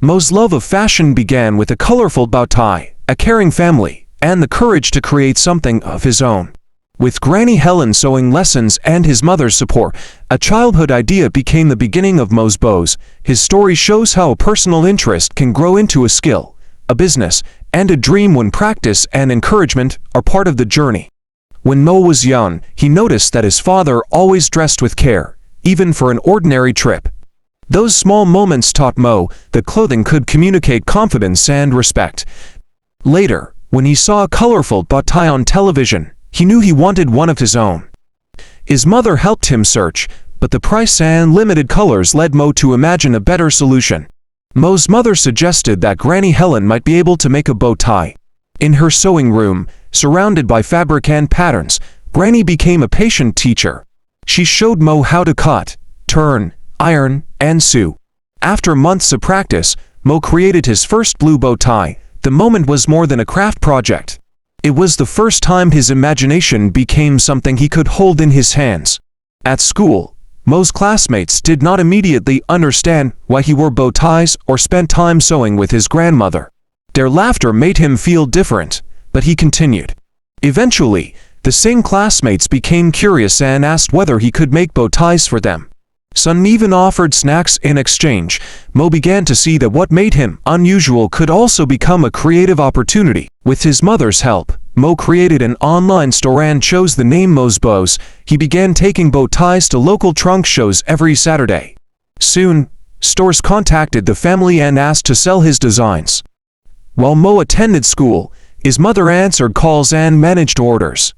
Mo's love of fashion began with a colorful bow tie, a caring family, and the courage to create something of his own. With Granny Helen sewing lessons and his mother's support, a childhood idea became the beginning of Mo's bows. His story shows how a personal interest can grow into a skill, a business, and a dream when practice and encouragement are part of the journey. When Mo was young, he noticed that his father always dressed with care, even for an ordinary trip. Those small moments taught Mo that clothing could communicate confidence and respect. Later, when he saw a colorful bow tie on television, he knew he wanted one of his own. His mother helped him search, but the price and limited colors led Mo to imagine a better solution. Mo's mother suggested that Granny Helen might be able to make a bow tie. In her sewing room, surrounded by fabric and patterns, Granny became a patient teacher. She showed Mo how to cut, turn, iron, and sew. After months of practice, Mo created his first blue bow tie. The moment was more than a craft project. It was the first time his imagination became something he could hold in his hands. At school, Mo's classmates did not immediately understand why he wore bow ties or spent time sewing with his grandmother. Their laughter made him feel different, but he continued. Eventually, the same classmates became curious and asked whether he could make bow ties for them. Some even offered snacks in exchange. Mo began to see that what made him unusual could also become a creative opportunity. With his mother's help, Mo created an online store and chose the name Mo's Bows. He began taking bow ties to local trunk shows every Saturday. Soon, stores contacted the family and asked to sell his designs. While Mo attended school, his mother answered calls and managed orders.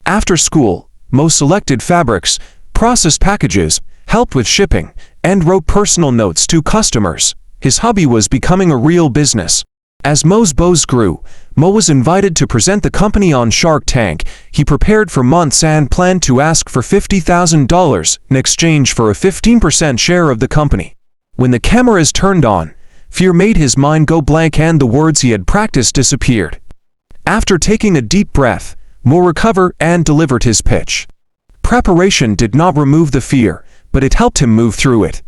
After school, Mo selected fabrics, processed packages, helped with shipping, and wrote personal notes to customers. His hobby was becoming a real business. As Mo's Bows grew, Mo was invited to present the company on Shark Tank. He prepared for months and planned to ask for $50,000 in exchange for a 15% share of the company. When the cameras turned on, fear made his mind go blank and the words he had practiced disappeared. After taking a deep breath, Mo recovered and delivered his pitch. Preparation did not remove the fear, but it helped him move through it.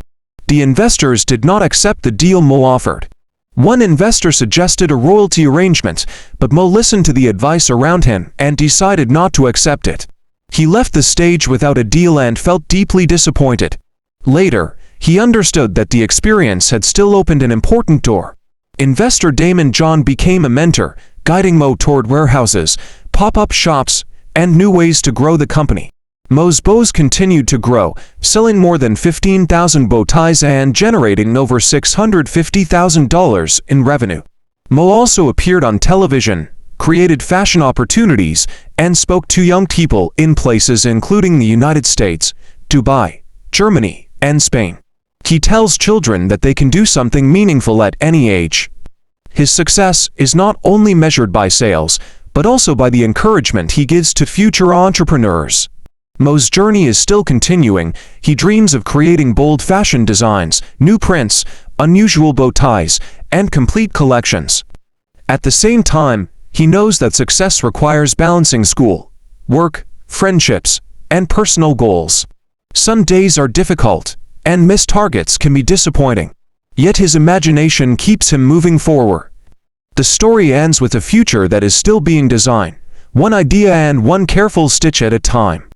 The investors did not accept the deal Mo offered. One investor suggested a royalty arrangement, but Mo listened to the advice around him and decided not to accept it. He left the stage without a deal and felt deeply disappointed. Later, he understood that the experience had still opened an important door. Investor Daymond John became a mentor, guiding Mo toward warehouses, pop-up shops, and new ways to grow the company. Mo's Bows continued to grow, selling more than 15,000 bow ties and generating over $650,000 in revenue. Mo also appeared on television, created fashion opportunities, and spoke to young people in places including the United States, Dubai, Germany, and Spain. He tells children that they can do something meaningful at any age. His success is not only measured by sales, but also by the encouragement he gives to future entrepreneurs. Mo's journey is still continuing. He dreams of creating bold fashion designs, new prints, unusual bow ties, and complete collections. At the same time, he knows that success requires balancing school, work, friendships, and personal goals. Some days are difficult, and missed targets can be disappointing. Yet his imagination keeps him moving forward. The story ends with a future that is still being designed, one idea and one careful stitch at a time.